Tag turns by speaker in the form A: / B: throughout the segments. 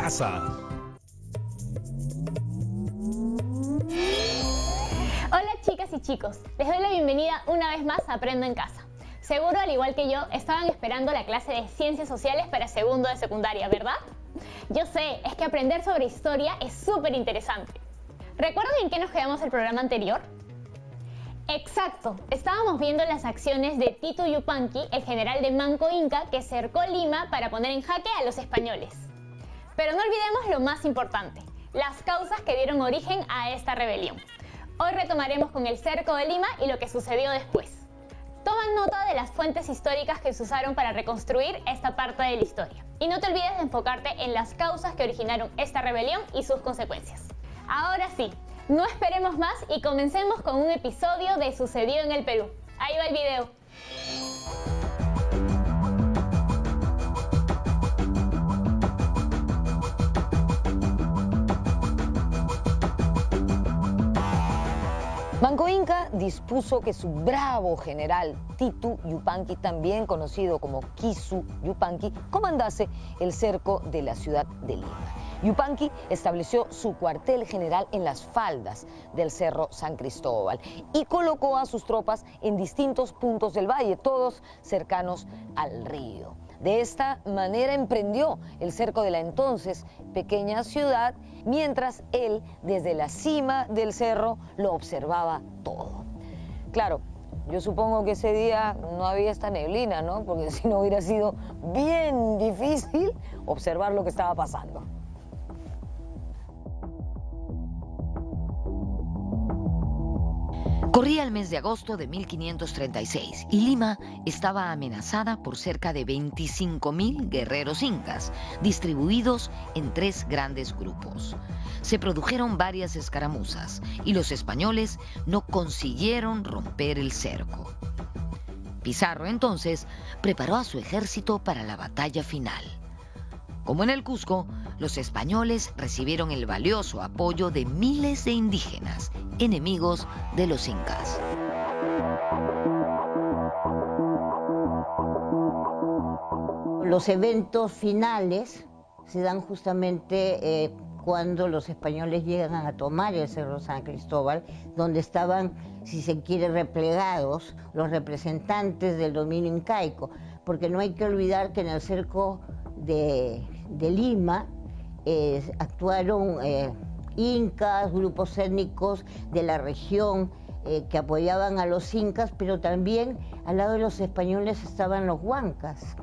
A: casa.
B: Hola chicas y chicos, les doy la bienvenida una vez más a Aprendo en Casa. Seguro, al igual que yo, estaban esperando la clase de Ciencias Sociales para segundo de secundaria, ¿verdad? Yo sé, es que aprender sobre historia es súper interesante. ¿Recuerdan en qué nos quedamos el programa anterior? Exacto, estábamos viendo las acciones de Titu Yupanqui, el general de Manco Inca que cercó Lima para poner en jaque a los españoles. Pero no olvidemos lo más importante, las causas que dieron origen a esta rebelión. Hoy retomaremos con el cerco de Lima y lo que sucedió después. Toma nota de las fuentes históricas que se usaron para reconstruir esta parte de la historia. Y no te olvides de enfocarte en las causas que originaron esta rebelión y sus consecuencias. Ahora sí, no esperemos más y comencemos con un episodio de Sucedió en el Perú. Ahí va el video.
C: Manco Inca dispuso que su bravo general Titu Yupanqui, también conocido como Kisu Yupanqui, comandase el cerco de la ciudad de Lima. Yupanqui estableció su cuartel general en las faldas del Cerro San Cristóbal y colocó a sus tropas en distintos puntos del valle, todos cercanos al río. De esta manera emprendió el cerco de la entonces pequeña ciudad, mientras él, desde la cima del cerro, lo observaba todo. Claro, yo supongo que ese día no había esta neblina, ¿no? Porque si no hubiera sido bien difícil observar lo que estaba pasando. Corría el mes de agosto de 1536 y Lima estaba amenazada por cerca de 25.000 guerreros incas, distribuidos en 3 grandes grupos. Se produjeron varias escaramuzas y los españoles no consiguieron romper el cerco. Pizarro entonces preparó a su ejército para la batalla final. Como en el Cusco, los españoles recibieron el valioso apoyo de miles de indígenas, enemigos de los incas.
D: Los eventos finales se dan justamente cuando los españoles llegan a tomar el Cerro San Cristóbal, donde estaban, si se quiere, replegados los representantes del dominio incaico, porque no hay que olvidar que en el cerco de Lima actuaron incas, grupos étnicos de la región que apoyaban a los incas, pero también al lado de los españoles estaban los huancas,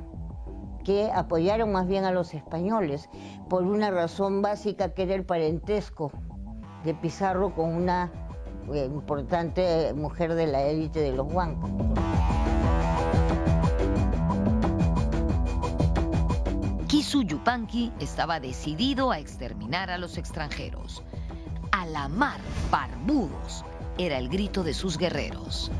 D: que apoyaron más bien a los españoles por una razón básica, que era el parentesco de Pizarro con una importante mujer de la élite de los huancas.
C: Kisu Yupanqui estaba decidido a exterminar a los extranjeros. "A la mar, barbudos", era el grito de sus guerreros.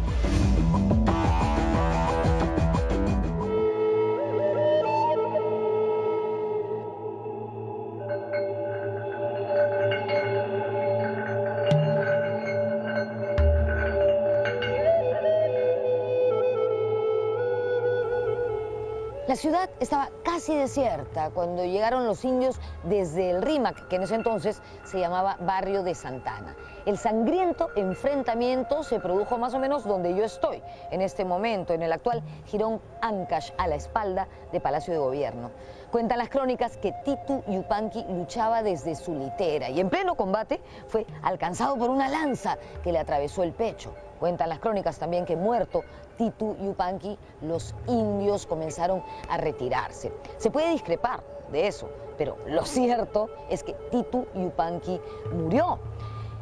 C: La ciudad estaba casi desierta cuando llegaron los indios desde el Rímac, que en ese entonces se llamaba Barrio de Santana. El sangriento enfrentamiento se produjo más o menos donde yo estoy en este momento, en el actual Jirón Ancash, a la espalda de Palacio de Gobierno. Cuentan las crónicas que Titu Yupanqui luchaba desde su litera y en pleno combate fue alcanzado por una lanza que le atravesó el pecho. Cuentan las crónicas también que, muerto Titu Yupanqui, los indios comenzaron a retirarse. Se puede discrepar de eso, pero lo cierto es que Titu Yupanqui murió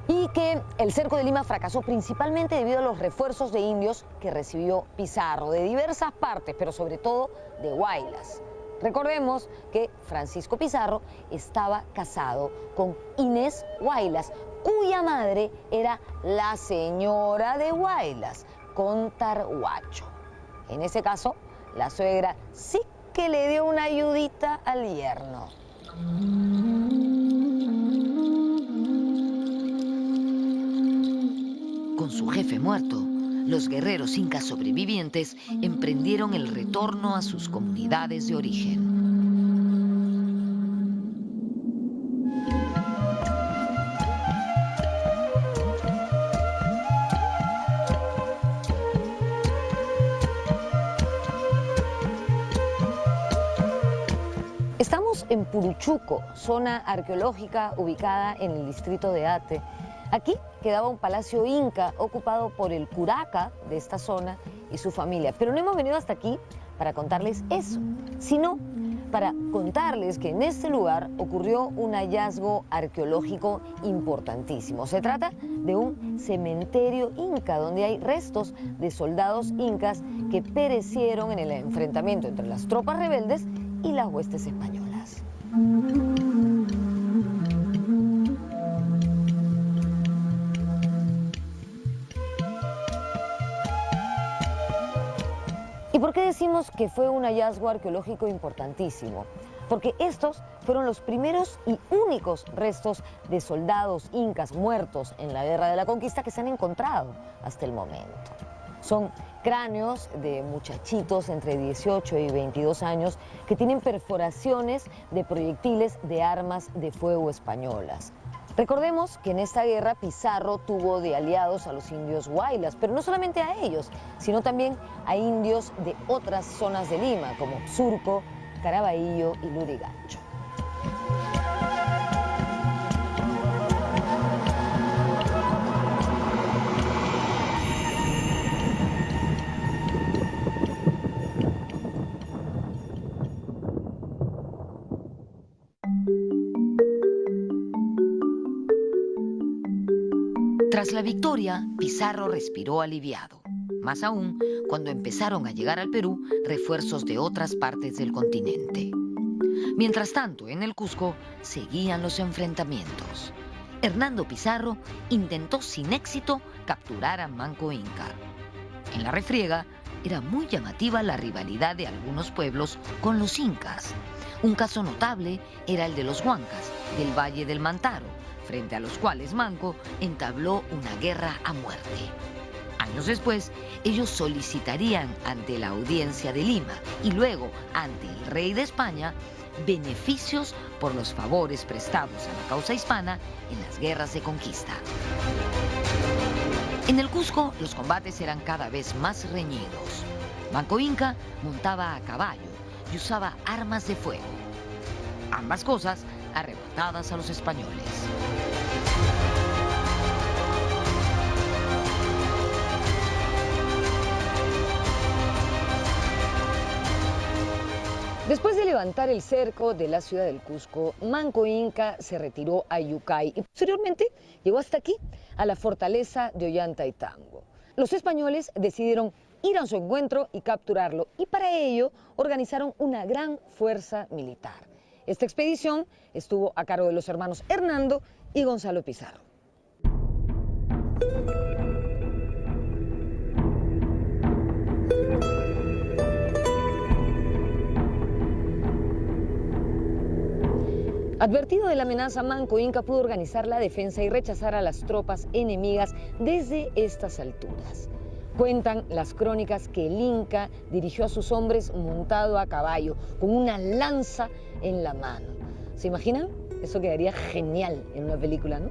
C: y que el cerco de Lima fracasó principalmente debido a los refuerzos de indios que recibió Pizarro de diversas partes, pero sobre todo de Huaylas. Recordemos que Francisco Pizarro estaba casado con Inés Huaylas, cuya madre era la señora de Huaylas, Contarhuacho. En ese caso, la suegra sí que le dio una ayudita al yerno. Con su jefe muerto, los guerreros incas sobrevivientes emprendieron el retorno a sus comunidades de origen. Estamos en Puruchuco, zona arqueológica ubicada en el distrito de Ate. Aquí quedaba un palacio inca ocupado por el curaca de esta zona y su familia. Pero no hemos venido hasta aquí para contarles eso, sino para contarles que en este lugar ocurrió un hallazgo arqueológico importantísimo. Se trata de un cementerio inca donde hay restos de soldados incas que perecieron en el enfrentamiento entre las tropas rebeldes y las huestes españolas. ¿Y por qué decimos que fue un hallazgo arqueológico importantísimo? Porque estos fueron los primeros y únicos restos de soldados incas muertos en la Guerra de la Conquista que se han encontrado hasta el momento. Son cráneos de muchachitos entre 18 y 22 años que tienen perforaciones de proyectiles de armas de fuego españolas. Recordemos que en esta guerra Pizarro tuvo de aliados a los indios huaylas, pero no solamente a ellos, sino también a indios de otras zonas de Lima, como Surco, Caraballo y Lurigancho.
A: Tras la victoria, Pizarro respiró aliviado, más aún cuando empezaron a llegar al Perú refuerzos de otras partes del continente. Mientras tanto, en el Cusco seguían los enfrentamientos. Hernando Pizarro intentó sin éxito capturar a Manco Inca. En la refriega era muy llamativa la rivalidad de algunos pueblos con los incas. Un caso notable era el de los huancas, del Valle del Mantaro, frente a los cuales Manco entabló una guerra a muerte. Años después, ellos solicitarían ante la Audiencia de Lima y luego ante el rey de España beneficios por los favores prestados a la causa hispana en las guerras de conquista. En el Cusco, los combates eran cada vez más reñidos. Manco Inca montaba a caballo y usaba armas de fuego. Ambas cosas arrebatadas a los españoles.
C: Después de levantar el cerco de la ciudad del Cusco, Manco Inca se retiró a Yucay y posteriormente llegó hasta aquí, a la fortaleza de Ollantaytambo. Los españoles decidieron ir a su encuentro y capturarlo, y para ello organizaron una gran fuerza militar. Esta expedición estuvo a cargo de los hermanos Hernando y Gonzalo Pizarro. Advertido de la amenaza, Manco Inca pudo organizar la defensa y rechazar a las tropas enemigas desde estas alturas. Cuentan las crónicas que el Inca dirigió a sus hombres montado a caballo, con una lanza en la mano. ¿Se imaginan? Eso quedaría genial en una película, ¿no?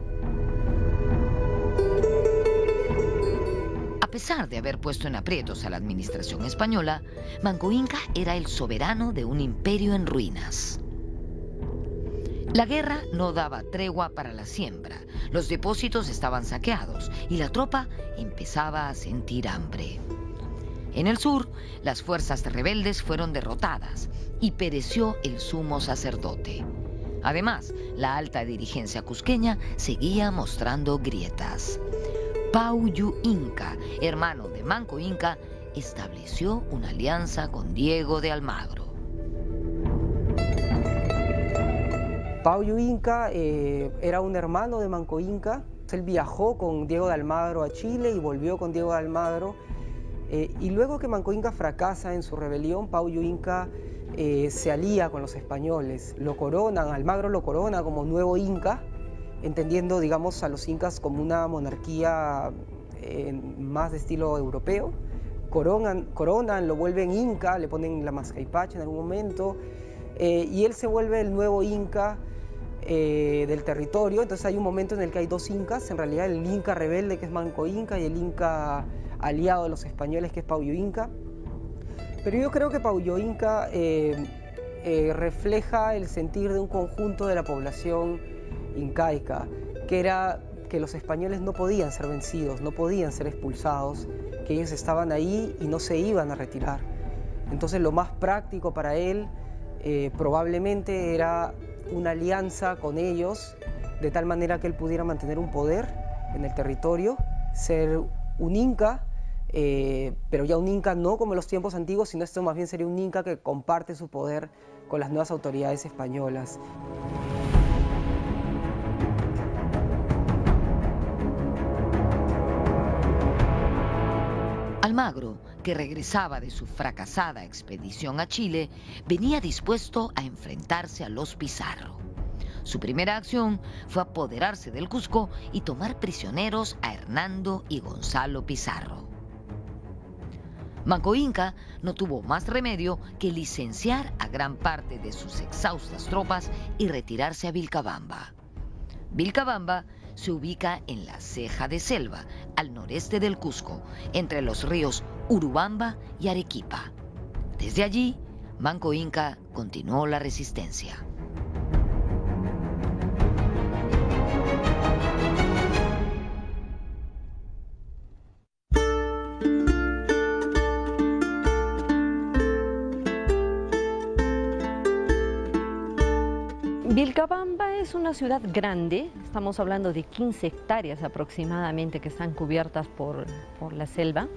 A: A pesar de haber puesto en aprietos a la administración española, Manco Inca era el soberano de un imperio en ruinas. La guerra no daba tregua para la siembra, los depósitos estaban saqueados y la tropa empezaba a sentir hambre. En el sur, las fuerzas rebeldes fueron derrotadas y pereció el sumo sacerdote. Además, la alta dirigencia cusqueña seguía mostrando grietas. Pauyu Inca, hermano de Manco Inca, estableció una alianza con Diego de Almagro.
E: Pauyu Inca era un hermano de Manco Inca. Él viajó con Diego de Almagro a Chile y volvió con Diego de Almagro. Y luego que Manco Inca fracasa en su rebelión, Pauyu Inca se alía con los españoles. Lo coronan, Almagro lo corona como nuevo Inca, entendiendo, digamos, a los incas como una monarquía más de estilo europeo. Coronan, lo vuelven Inca, le ponen la Mascaipacha en algún momento. Y él se vuelve el nuevo Inca del territorio. Entonces hay un momento en el que hay dos Incas, en realidad el Inca rebelde, que es Manco Inca, y el Inca aliado de los españoles, que es Pauyu Inca. Pero yo creo que Pauyu Inca refleja el sentir de un conjunto de la población incaica, que era que los españoles no podían ser vencidos, no podían ser expulsados, que ellos estaban ahí y no se iban a retirar. Entonces lo más práctico para él probablemente era una alianza con ellos, de tal manera que él pudiera mantener un poder en el territorio, ser un inca, pero ya un inca no como en los tiempos antiguos, sino esto más bien sería un inca que comparte su poder con las nuevas autoridades españolas.
A: Almagro, que regresaba de su fracasada expedición a Chile, venía dispuesto a enfrentarse a los Pizarro. Su primera acción fue apoderarse del Cusco y tomar prisioneros a Hernando y Gonzalo Pizarro. Manco Inca no tuvo más remedio que licenciar a gran parte de sus exhaustas tropas y retirarse a Vilcabamba. Vilcabamba se ubica en la ceja de selva, al noreste del Cusco, entre los ríos Urubamba y Arequipa. Desde allí, Manco Inca continuó la resistencia.
F: Vilcabamba es una ciudad grande, estamos hablando de 15 hectáreas aproximadamente que están cubiertas por la selva.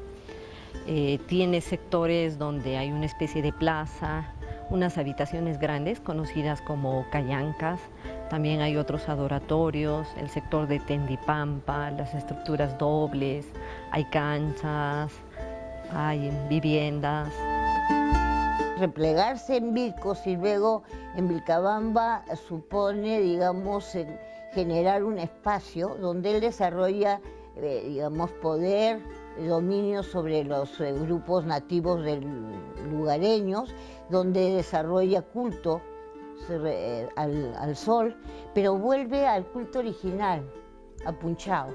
F: Tiene sectores donde hay una especie de plaza, unas habitaciones grandes conocidas como callancas, también hay otros adoratorios, el sector de Tendipampa, las estructuras dobles, hay canchas, hay viviendas.
D: Replegarse en Vilcos y luego en Vilcabamba supone, digamos, generar un espacio donde él desarrolla, digamos, poder, dominio sobre los grupos nativos lugareños, donde desarrolla culto al sol, pero vuelve al culto original, a Punchao.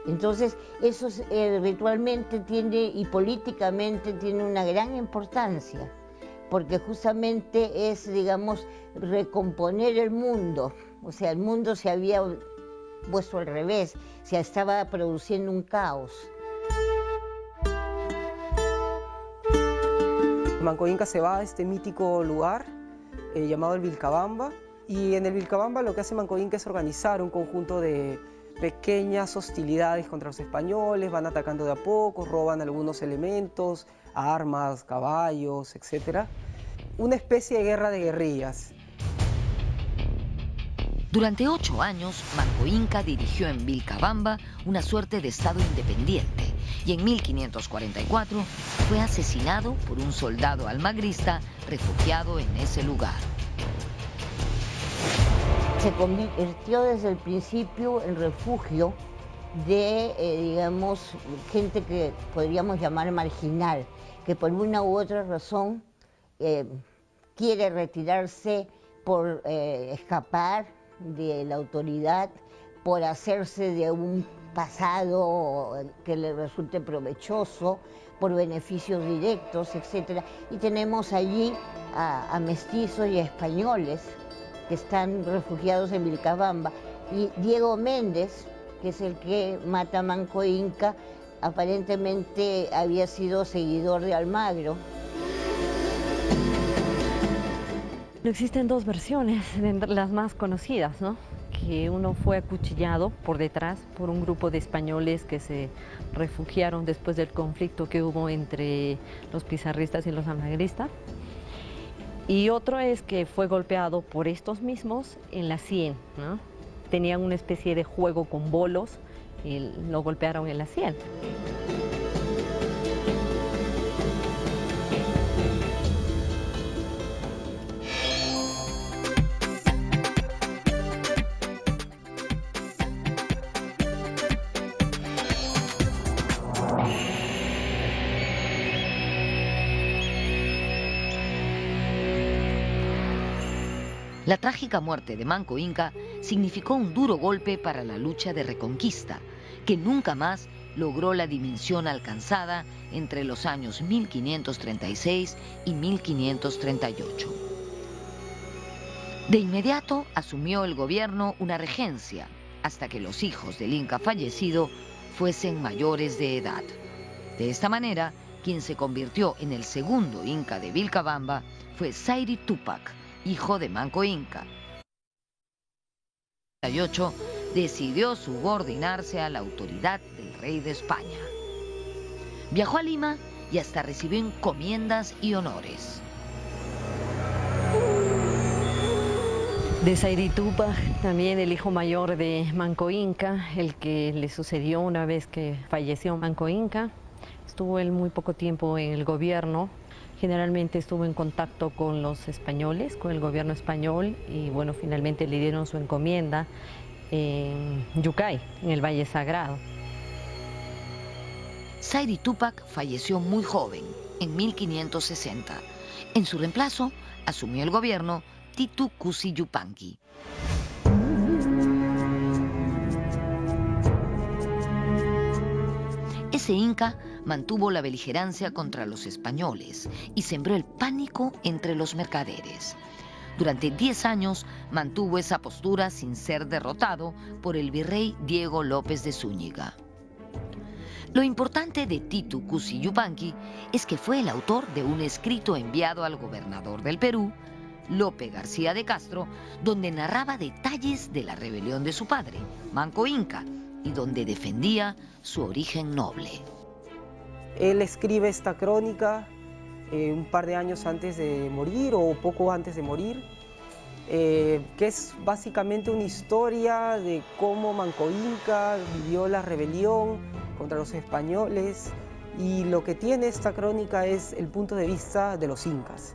D: Entonces, eso ritualmente tiene y políticamente tiene una gran importancia, porque justamente es, digamos, recomponer el mundo. O sea, el mundo se había puesto al revés, se estaba produciendo un caos.
E: Manco Inca se va a este mítico lugar llamado el Vilcabamba, y en el Vilcabamba lo que hace Manco Inca es organizar un conjunto de pequeñas hostilidades contra los españoles, van atacando de a poco, roban algunos elementos, armas, caballos, etc. Una especie de guerra de guerrillas.
A: Durante 8 años, Manco Inca dirigió en Vilcabamba una suerte de estado independiente y en 1544 fue asesinado por un soldado almagrista refugiado en ese lugar.
D: Se convirtió desde el principio en refugio de, digamos, gente que podríamos llamar marginal, que por una u otra razón quiere retirarse por escapar de la autoridad, por hacerse de un pasado que le resulte provechoso, por beneficios directos, etc. Y tenemos allí a mestizos y a españoles que están refugiados en Vilcabamba. Y Diego Méndez, que es el que mata a Manco Inca, aparentemente había sido seguidor de Almagro.
F: Existen dos versiones, las más conocidas, ¿no? Que uno fue acuchillado por detrás por un grupo de españoles que se refugiaron después del conflicto que hubo entre los pizarristas y los almagristas. Y otro es que fue golpeado por estos mismos en la sien, ¿no? Tenían una especie de juego con bolos y lo golpearon en la sien.
A: La trágica muerte de Manco Inca significó un duro golpe para la lucha de reconquista, que nunca más logró la dimensión alcanzada entre los años 1536 y 1538. De inmediato asumió el gobierno una regencia, hasta que los hijos del inca fallecido fuesen mayores de edad. De esta manera, quien se convirtió en el segundo inca de Vilcabamba fue Sayri Tupac, hijo de Manco Inca. En 1838 decidió subordinarse a la autoridad del rey de España. Viajó a Lima y hasta recibió encomiendas y honores.
F: De Sayri Tupac, también el hijo mayor de Manco Inca, el que le sucedió una vez que falleció Manco Inca. Estuvo él muy poco tiempo en el gobierno. Generalmente estuvo en contacto con los españoles, con el gobierno español, y bueno, finalmente le dieron su encomienda en Yucay, en el Valle Sagrado.
A: Sayri Tupac falleció muy joven, en 1560. En su reemplazo, asumió el gobierno Titu Cusi Yupanqui. Ese inca mantuvo la beligerancia contra los españoles y sembró el pánico entre los mercaderes. Durante 10 años mantuvo esa postura sin ser derrotado por el virrey Diego López de Zúñiga. Lo importante de Titu Cusi Yupanqui es que fue el autor de un escrito enviado al gobernador del Perú, Lope García de Castro, donde narraba detalles de la rebelión de su padre, Manco Inca, y donde defendía su origen noble.
E: Él escribe esta crónica un par de años antes de morir o poco antes de morir, que es básicamente una historia de cómo Manco Inca vivió la rebelión contra los españoles, y lo que tiene esta crónica es el punto de vista de los incas.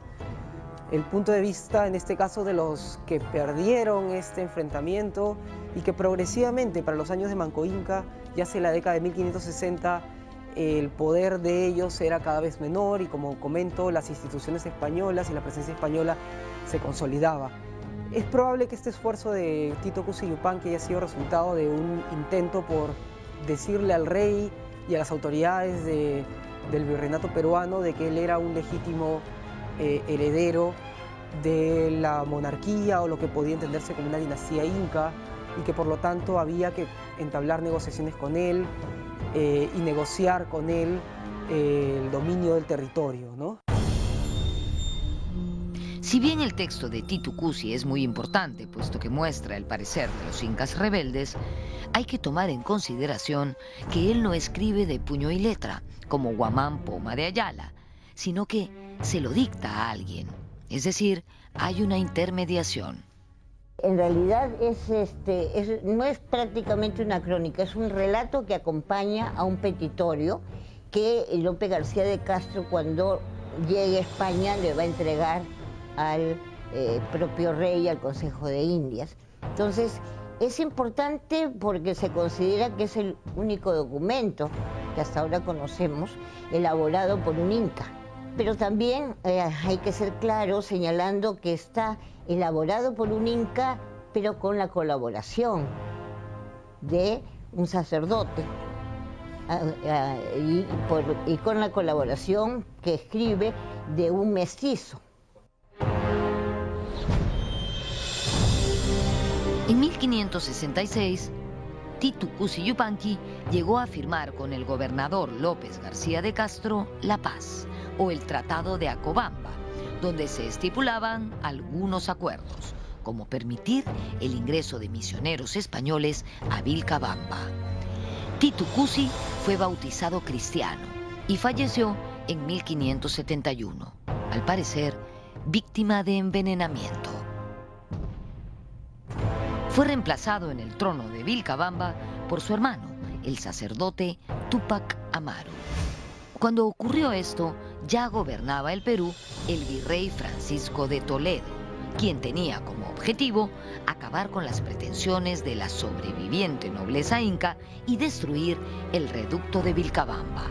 E: El punto de vista, en este caso, de los que perdieron este enfrentamiento y que progresivamente, para los años de Manco Inca, ya hacia la década de 1560, el poder de ellos era cada vez menor y, como comento, las instituciones españolas y la presencia española se consolidaba. Es probable que este esfuerzo de Titu Cusi Yupanqui haya sido resultado de un intento por decirle al rey y a las autoridades del virreinato peruano de que él era un legítimo heredero de la monarquía o lo que podía entenderse como una dinastía inca, y que por lo tanto había que entablar negociaciones con él y negociar con él el dominio del territorio, ¿no?
A: Si bien el texto de Titu Cusi es muy importante, puesto que muestra el parecer de los incas rebeldes, hay que tomar en consideración que él no escribe de puño y letra, como Guamán Poma de Ayala, sino que se lo dicta a alguien. Es decir, hay una intermediación.
D: En realidad no es prácticamente una crónica, es un relato que acompaña a un petitorio que Lope García de Castro, cuando llegue a España, le va a entregar al propio rey, al Consejo de Indias. Entonces, es importante porque se considera que es el único documento que hasta ahora conocemos elaborado por un inca. Pero también hay que ser claro señalando que está elaborado por un inca, pero con la colaboración de un sacerdote y con la colaboración que escribe de un mestizo.
A: En 1566, Titu Cusi Yupanqui llegó a firmar con el gobernador López García de Castro la paz, o el Tratado de Acobamba, donde se estipulaban algunos acuerdos, como permitir el ingreso de misioneros españoles a Vilcabamba. Titu Cusi fue bautizado cristiano y falleció en 1571, al parecer víctima de envenenamiento. Fue reemplazado en el trono de Vilcabamba por su hermano, el sacerdote Túpac Amaru. Cuando ocurrió esto, ya gobernaba el Perú el virrey Francisco de Toledo, quien tenía como objetivo acabar con las pretensiones de la sobreviviente nobleza inca y destruir el reducto de Vilcabamba.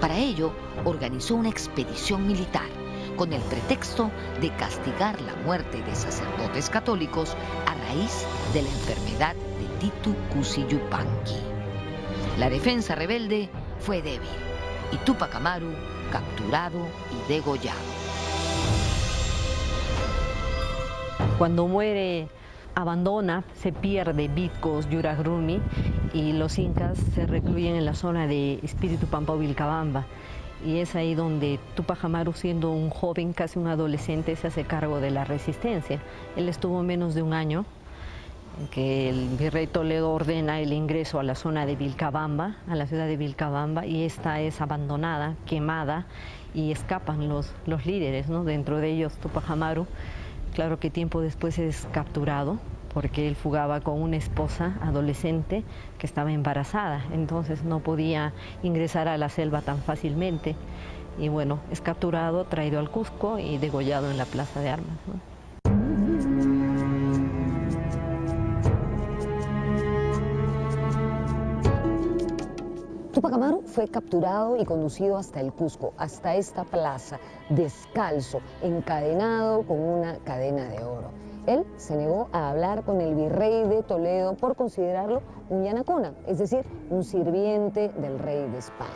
A: Para ello, organizó una expedición militar con el pretexto de castigar la muerte de sacerdotes católicos a raíz de la enfermedad de Titu Cusi Yupanqui. La defensa rebelde fue débil y Túpac Amaru capturado y degollado.
F: Cuando muere, abandona, se pierde Vitcos, Yuragrumi, y los incas se recluyen en la zona de Espíritu Pampa Vilcabamba. Y es ahí donde Túpac Amaru, siendo un joven, casi un adolescente, se hace cargo de la resistencia. Él estuvo menos de un año, en que el virrey Toledo ordena el ingreso a la zona de Vilcabamba, a la ciudad de Vilcabamba, y esta es abandonada, quemada, y escapan los líderes, ¿no? Dentro de ellos Túpac Amaru. Claro que tiempo después es capturado, porque él fugaba con una esposa adolescente que estaba embarazada, entonces no podía ingresar a la selva tan fácilmente. Y bueno, es capturado, traído al Cusco y degollado en la Plaza de Armas, ¿no?
C: Túpac Amaru fue capturado y conducido hasta el Cusco, hasta esta plaza, descalzo, encadenado con una cadena de oro. Él se negó a hablar con el virrey de Toledo por considerarlo un yanacona, es decir, un sirviente del rey de España.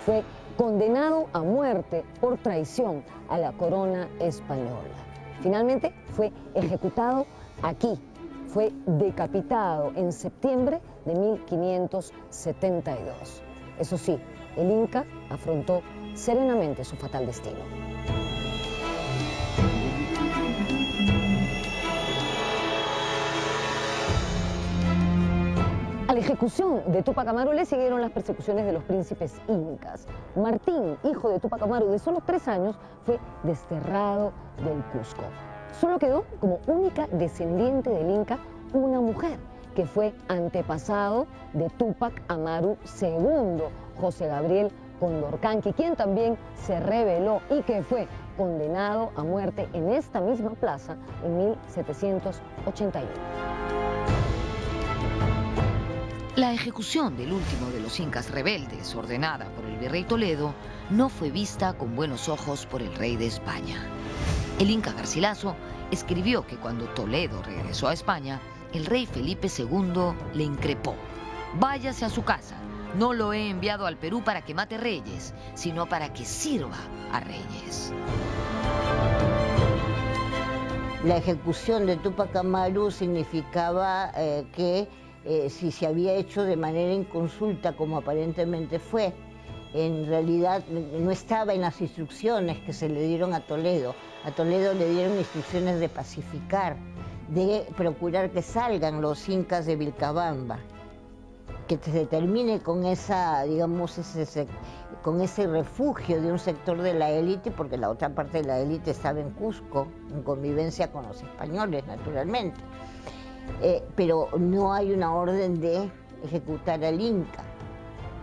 C: Fue condenado a muerte por traición a la corona española. Finalmente fue ejecutado aquí. Fue decapitado en septiembre de 1572. Eso sí, el Inca afrontó serenamente su fatal destino. A la ejecución de Túpac Amaru le siguieron las persecuciones de los príncipes incas. Martín, hijo de Túpac Amaru de solo 3 años, fue desterrado del Cusco. Solo quedó como única descendiente del Inca una mujer, que fue antepasado de Túpac Amaru II, José Gabriel Condorcanqui, quien también se rebeló y que fue condenado a muerte en esta misma plaza en 1781.
A: La ejecución del último de los incas rebeldes, ordenada por el virrey Toledo, no fue vista con buenos ojos por el rey de España. El inca Garcilaso escribió que cuando Toledo regresó a España, el rey Felipe II le increpó: váyase a su casa, no lo he enviado al Perú para que mate reyes, sino para que sirva a reyes.
D: La ejecución de Túpac Amaru significaba que si se había hecho de manera inconsulta, como aparentemente fue, en realidad no estaba en las instrucciones que se le dieron a Toledo. A Toledo le dieron instrucciones de pacificar, de procurar que salgan los incas de Vilcabamba, que se termine con esa, digamos, con ese refugio de un sector de la élite, porque la otra parte de la élite estaba en Cusco, en convivencia con los españoles, naturalmente. Pero no hay una orden de ejecutar al Inca,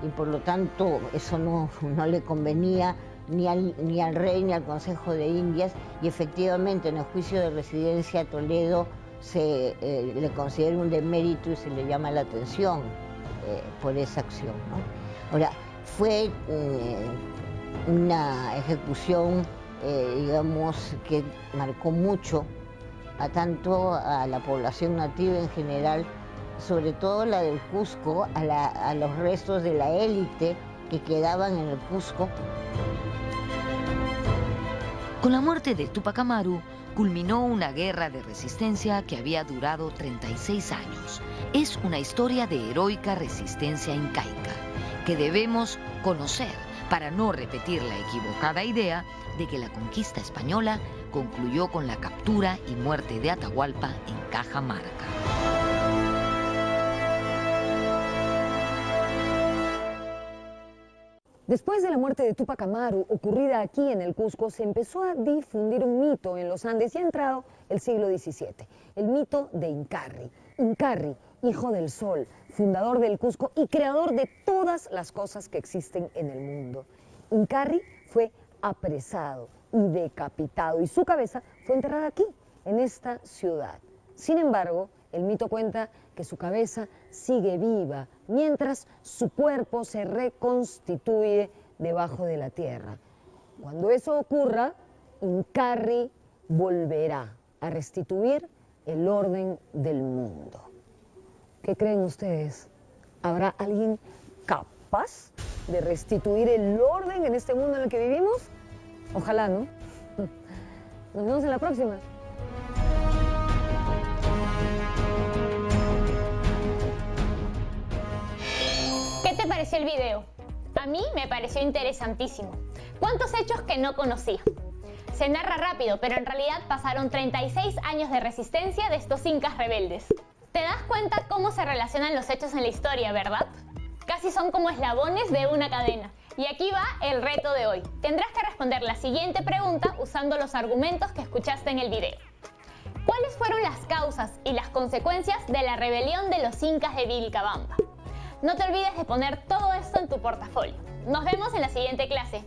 D: y por lo tanto eso no le convenía ni al rey ni al Consejo de Indias, y efectivamente en el juicio de residencia a Toledo se le considera un demérito y se le llama la atención por esa acción, ¿no? Ahora, fue una ejecución, digamos, que marcó mucho tanto a la población nativa en general, sobre todo la del Cusco, a los restos de la élite que quedaban en el Cusco.
A: Con la muerte de Túpac Amaru, culminó una guerra de resistencia que había durado 36 años. Es una historia de heroica resistencia incaica que debemos conocer para no repetir la equivocada idea de que la conquista española concluyó con la captura y muerte de Atahualpa en Cajamarca.
C: Después de la muerte de Túpac Amaru, ocurrida aquí en el Cusco, se empezó a difundir un mito en los Andes y ha entrado el siglo XVII, el mito de Incarri. Incarri, hijo del sol, fundador del Cusco y creador de todas las cosas que existen en el mundo. Incarri fue apresado y decapitado y su cabeza fue enterrada aquí, en esta ciudad. Sin embargo, el mito cuenta que su cabeza sigue viva, mientras su cuerpo se reconstituye debajo de la tierra. Cuando eso ocurra, Incarri volverá a restituir el orden del mundo. ¿Qué creen ustedes? ¿Habrá alguien capaz de restituir el orden en este mundo en el que vivimos? Ojalá, ¿no? Nos vemos en la próxima.
B: ¿Qué te pareció el video? A mí me pareció interesantísimo. ¿Cuántos hechos que no conocía? Se narra rápido, pero en realidad pasaron 36 años de resistencia de estos incas rebeldes. ¿Te das cuenta cómo se relacionan los hechos en la historia, verdad? Casi son como eslabones de una cadena. Y aquí va el reto de hoy. Tendrás que responder la siguiente pregunta usando los argumentos que escuchaste en el video. ¿Cuáles fueron las causas y las consecuencias de la rebelión de los incas de Vilcabamba? No te olvides de poner todo esto en tu portafolio. Nos vemos en la siguiente clase.